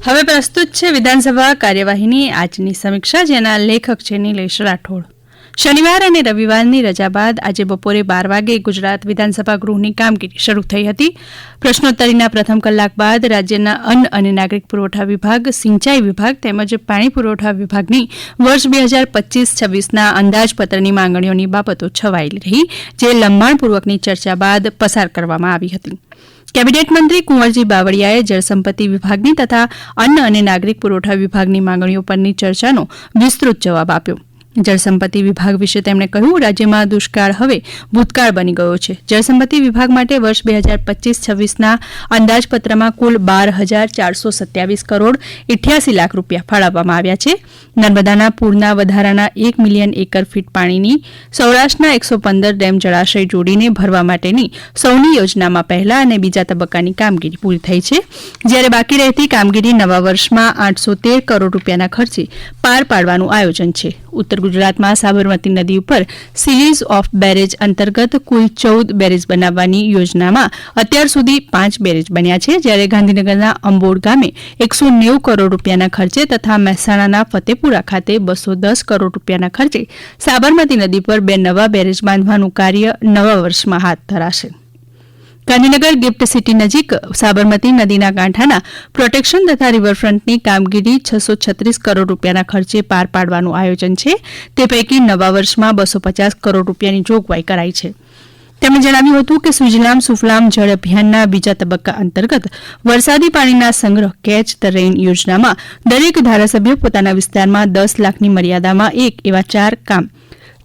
હવે પ્રસ્તુત છે વિધાનસભા કાર્યવાહીની આજની સમીક્ષા, જેના લેખક છે નિલેશ રાઠોડ. શનિવાર અને રવિવારની રજા બાદ આજે બપોરે 12 વાગે ગુજરાત વિધાનસભા ગૃહની કામગીરી શરૂ થઈ હતી. પ્રશ્નોત્તરીના પ્રથમ કલાક બાદ રાજ્યના અન્ન અને નાગરિક પુરવઠા વિભાગ, સિંચાઈ વિભાગ તેમજ પાણી પુરવઠા વિભાગની વર્ષ 2025-26ના અંદાજપત્રની માંગણીઓની બાબતો છવાયેલી રહી, જે લંબાણપૂર્વકની ચર્ચા બાદ પસાર કરવામાં આવી હતી. કેબિનેટ મંત્રી કુંવરજી બાવળિયાએ જળસંપત્તિ વિભાગની તથા અન્ન અને નાગરિક પુરવઠા વિભાગની માંગણીઓ પરની ચર્ચાનો વિસ્તૃત જવાબ આપ્યો. જળસંપત્તિ વિભાગ વિશે તેમણે કહ્યું, રાજ્યમાં દુષ્કાળ હવે ભૂતકાળ બની ગયો છે. જળસંપત્તિ વિભાગ માટે વર્ષ 2025-26ના અંદાજપત્રમાં કુલ 12,427 કરોડ 88 લાખ રૂપિયા ફાળવવામાં આવ્યા છે. નર્મદાના પૂરના વધારાના 1 મિલિયન એકર ફીટ પાણીની સૌરાષ્ટ્રના 115 ડેમ જળાશય જોડીને ભરવા માટેની સૌની યોજનામાં પહેલા અને બીજા તબક્કાની કામગીરી પૂરી થઈ છે, જ્યારે બાકી રહેતી કામગીરી નવા વર્ષમાં 813 કરોડ રૂપિયાના ખર્ચે પાર પાડવાનું આયોજન છે. ઉત્તર ગુજરાતમાં સાબરમતી નદી ઉપર સિરીઝ ઓફ બેરેજ અંતર્ગત કુલ 14 બેરેજ બનાવવાની યોજનામાં અત્યાર સુધી 5 બેરેજ બન્યા છે, જ્યારે ગાંધીનગરના અંબોડ ગામે 190 કરોડ રૂપિયાના ખર્ચે તથા મહેસાણાના ફતેપુરા ખાતે 210 કરોડ રૂપિયાના ખર્ચે સાબરમતી નદી પર 2 નવા બેરેજ બાંધવાનું કાર્ય નવા વર્ષમાં હાથ ધરાશે. ગાંધીનગર ગિફ્ટ સિટી નજીક સાબરમતી નદીના કાંઠાના પ્રોટેક્શન તથા રિવરફ્રન્ટની કામગીરી 636 કરોડ રૂપિયાના ખર્ચે પાર પાડવાનું આયોજન છે. તે પૈકી નવા વર્ષમાં 250 કરોડ રૂપિયાની જોગવાઈ કરાઈ છે. તેમણે જણાવ્યું હતું કે સુજલામ સુફલામ જળ અભિયાનના બીજા તબક્કા અંતર્ગત વરસાદી પાણીના સંગ્રહ કેચ ધ રેઇન યોજનામાં દરેક ધારાસભ્ય પોતાના વિસ્તારમાં 10 લાખની મર્યાદામાં એક એવા 4 કામ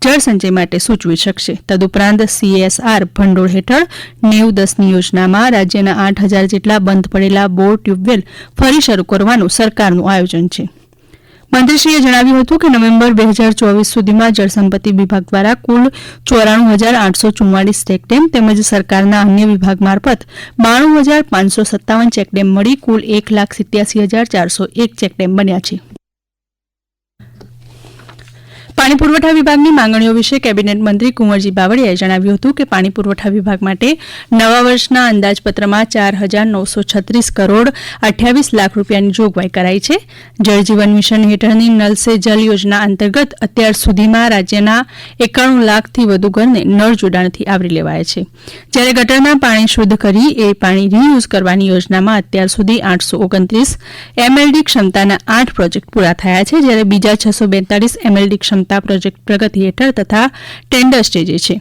જળ સંચય માટે સૂચવી શકશે. તદુપરાંત CSR ભંડોળ હેઠળ 90-10ની યોજનામાં રાજ્યના 8,000 જેટલા બંધ પડેલા બોર ટ્યુબવેલ ફરી શરૂ કરવાનું સરકારનું આયોજન છે. મંત્રીશ્રીએ જણાવ્યું હતું કે નવેમ્બર 2024 સુધીમાં જળસંપત્તિ વિભાગ દ્વારા કુલ 94,844 ચેકડેમ તેમજ સરકારના અન્ય વિભાગ મારફત 92,557 ચેકડેમ મળી કુલ 1,87,401 ચેકડેમ બન્યા છે. પાણી પુરવઠા વિભાગની માંગણીઓ વિશે કેબિનેટ મંત્રી કુંવરજી બાવળિયાએ જણાવ્યું હતું કે પાણી પુરવઠા વિભાગ માટે નવા વર્ષના અંદાજપત્રમાં 4,936 કરોડ 28 લાખ રૂપિયાની જોગવાઈ કરાઈ છે. જળજીવન મિશન હેઠળની નલ સે જલ યોજના અંતર્ગત અત્યાર સુધીમાં રાજ્યના 91 લાખથી વધુ ઘરને નળ જોડાણથી આવરી લેવાયા છે, જ્યારે ગટરના પાણી શુદ્ધ કરી એ પાણી રીયુઝ કરવાની યોજનામાં અત્યાર સુધી 829 MLD ક્ષમતાના 8 પ્રોજેક્ટ પૂરા થયા છે, જ્યારે બીજા 642 MLD ક્ષમતા પ્રોજેક્ટ પ્રગતિ હેઠળ તથા ટેન્ડર સ્ટેજે છે.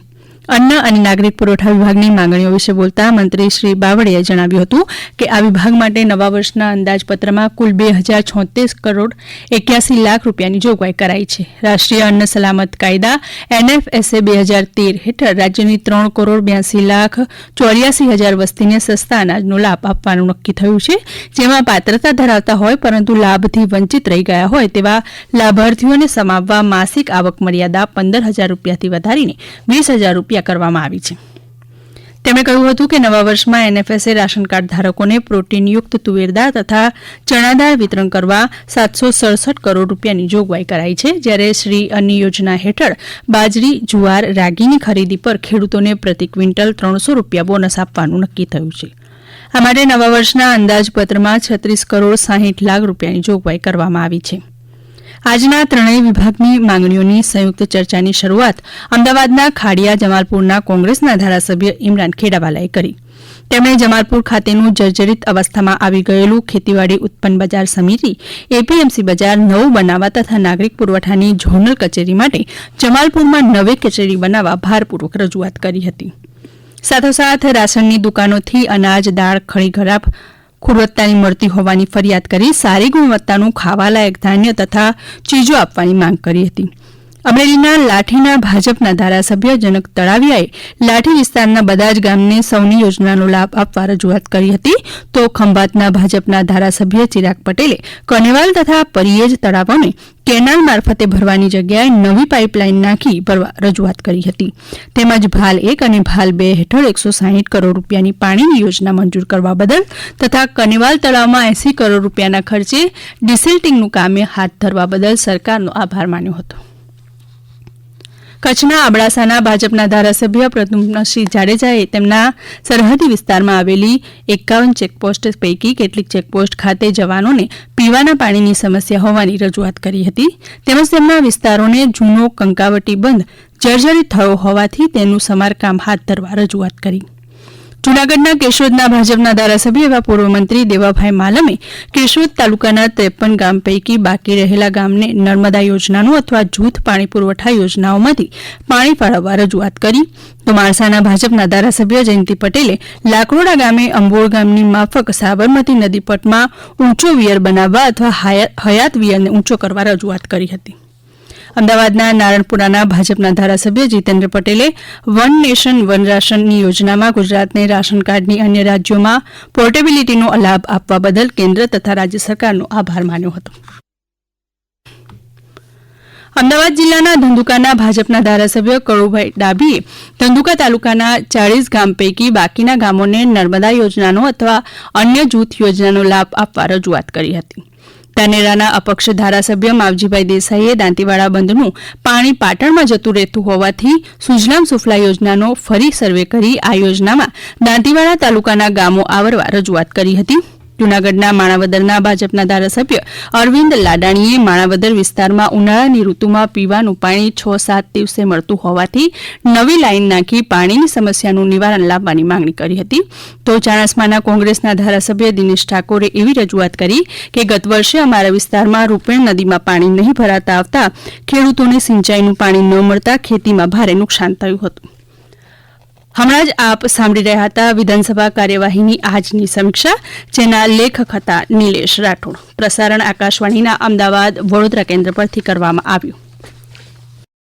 અન્ન અને નાગરિક પુરવઠા વિભાગની માંગણીઓ વિશે બોલતા મંત્રી શ્રી બાવળિયાએ જણાવ્યું હતું કે આ વિભાગ માટે નવા વર્ષના અંદાજપત્રમાં કુલ 2,076 કરોડ 81 લાખ રૂપિયાની જોગવાઈ કરાઈ છે. રાષ્ટ્રીય અન્ન સલામત કાયદા NFSA 2013 હેઠળ રાજ્યની 3 કરોડ 82 લાખ 84 હજાર વસ્તીને સસ્તા અનાજનો લાભ આપવાનું નક્કી થયું છે, જેમાં પાત્રતા ધરાવતા હોય પરંતુ લાભથી વંચિત રહી ગયા હોય તેવા લાભાર્થીઓને સમાવવા માસિક આવક મર્યાદા 15,000 રૂપિયાથી વધારીને 20,000 રૂપિયા કરવામાં આવી છે. તેમણે કહ્યું હતું કે નવા વર્ષમાં NFSA રાશન કાર્ડ ધારકોને પ્રોટીનયુક્ત તુવેર દાળ તથા ચણા દાળ વિતરણ કરવા 767 કરોડ રૂપિયાની જોગવાઈ કરાઈ છે, જ્યારે શ્રી અન્ન યોજના હેઠળ બાજરી, જુવાર, રાગીની ખરીદી પર ખેડૂતોને પ્રતિ ક્વિન્ટલ 300 રૂપિયા બોનસ આપવાનું નક્કી થયું છે. આ માટે નવા વર્ષના અંદાજપત્રમાં 36 કરોડ 60 લાખ રૂપિયાની જોગવાઈ કરવામાં આવી છે. આજના ત્રણેય વિભાગની માંગણીઓની સંયુક્ત ચર્ચાની શરૂઆત અમદાવાદના ખાડિયા જમાલપુરના કોંગ્રેસના ધારાસભ્ય ઇમરાન ખેડાવાલાએ કરી. તેમણે જમાલપુર ખાતેનું જર્જરિત અવસ્થામાં આવી ગયેલું ખેતીવાડી ઉત્પન્ન બજાર સમિતિ APMC બજાર નવું બનાવવા તથા નાગરિક પુરવઠાની ઝોનલ કચેરી માટે જમાલપુરમાં નવી કચેરી બનાવવા ભારપૂર્વક રજૂઆત કરી હતી. સાથોસાથ રાશનની દુકાનોથી અનાજ, દાળ, ખડી ખરાબ ગુણવત્તાની મળતી હોવાની ફરિયાદ કરી સારી ગુણવત્તાનું ખાવાલાયક ધાન્ય તથા ચીજો આપવાની માંગ કરી હતી. અમરેલીના લાઠીના ભાજપના ધારાસભ્ય જનક તળાવિયાએ લાઠી વિસ્તારના બધા જ ગામને સૌની યોજનાનો લાભ આપવા રજૂઆત કરી હતી, તો ખંભાતના ભાજપના ધારાસભ્ય ચિરાગ પટેલે કનેવાલ તથા પરિયેજ તળાવોને કેનાલ મારફતે ભરવાની જગ્યાએ નવી પાઇપલાઇન નાખી ભરવા રજૂઆત કરી હતી. તેમજ ભાલ 1 અને ભાલ 2 હેઠળ 160 કરોડ રૂપિયાની પાણીની યોજના મંજૂર કરવા બદલ તથા કનેવાલ તળાવમાં 80 કરોડ રૂપિયાના ખર્ચે ડિસિલ્ટિંગનું કામ હાથ ધરવા બદલ સરકારનો આભાર માન્યો હતો. કચ્છના અબડાસાના ભાજપના ધારાસભ્ય પ્રદ્યુમ્નસિંહ જાડેજાએ તેમના સરહદી વિસ્તારમાં આવેલી 51 ચેકપોસ્ટ પૈકી કેટલીક ચેકપોસ્ટ ખાતે જવાનોને પીવાના પાણીની સમસ્યા હોવાની રજૂઆત કરી હતી તેમજ તેમના વિસ્તારોને જૂનો કંકાવટી બંધ જર્જરિત થયો હોવાથી તેનું સમારકામ હાથ ધરવા રજૂઆત કરી. જૂનાગઢના કેશોદના ભાજપના ધારાસભ્ય એવા પૂર્વ મંત્રી દેવાભાઈ માલમે કેશોદ તાલુકાના 53 ગામ પૈકી બાકી રહેલા ગામને નર્મદા યોજનાનો અથવા જૂથ પાણી પુરવઠા યોજનાઓમાંથી પાણી ફાળવવા રજૂઆત કરી તો માણસાના ભાજપના ધારાસભ્ય જયંતિ પટેલે લાકરોડા ગામે અંબોળ ગામની માફક સાબરમતી નદીપટમાં ઊંચો વિયર બનાવવા અથવા હયાત વિયરને ઊંચો કરવા રજૂઆત કરી હતી. અમદાવાદના નારણપુરાના ભાજપના ધારાસભ્ય જીતેન્દ્ર પટેલે વન નેશન વન રાશનની યોજનામાં ગુજરાતને રાશન કાર્ડની અન્ય રાજ્યોમાં પોર્ટેબિલિટીનો લાભ આપવા બદલ કેન્દ્ર તથા રાજ્ય સરકારનો આભાર માન્યો હતો. અમદાવાદ જિલ્લાના ધંધુકાના ભાજપના ધારાસભ્ય કળુભાઈ ડાભીએ ધંધુકા તાલુકાના 40 ગામ પૈકી બાકીના ગામોને નર્મદા યોજનાનો અથવા અન્ય જૂથ યોજનાનો લાભ આપવા રજૂઆત કરી હતી. ધાનેરાના અપક્ષ ધારાસભ્ય માવજીભાઈ દેસાઈએ દાંતીવાડા બંધનું પાણી પાટણમાં જતું રહેતું હોવાથી સુજલામ સુફલા યોજનાનો ફરી સર્વે કરી આ યોજનામાં દાંતીવાડા તાલુકાના ગામો આવરવા રજૂઆત કરી હતી. જૂનાગઢના માણાવદરના ભાજપના ધારાસભ્ય અરવિંદ લાડાણીએ માણાવદર વિસ્તારમાં ઉનાળાની ઋતુમાં પીવાનું પાણી 6-7 દિવસે મળતું હોવાથી નવી લાઇન નાખી પાણીની સમસ્યાનું નિવારણ લાવવાની માંગણી કરી હતી. તો ચાણસ્માના કોંગ્રેસના ધારાસભ્ય દિનેશ ઠાકોરે એવી રજૂઆત કરી કે ગત વર્ષે અમારા વિસ્તારમાં રૂપેણ નદીમાં પાણી નહીં ભરાતા આવતા ખેડૂતોને સિંચાઈનું પાણી ન મળતા ખેતીમાં ભારે નુકસાન થયું હતું. હમણાં જ આપ સાંભળી રહ્યા હતા વિધાનસભા કાર્યવાહીની આજની સમીક્ષા, જેના લેખક હતા નિલેશ રાઠોડ. પ્રસારણ આકાશવાણીના અમદાવાદ વડોદરા કેન્દ્ર પરથી કરવામાં આવ્યું.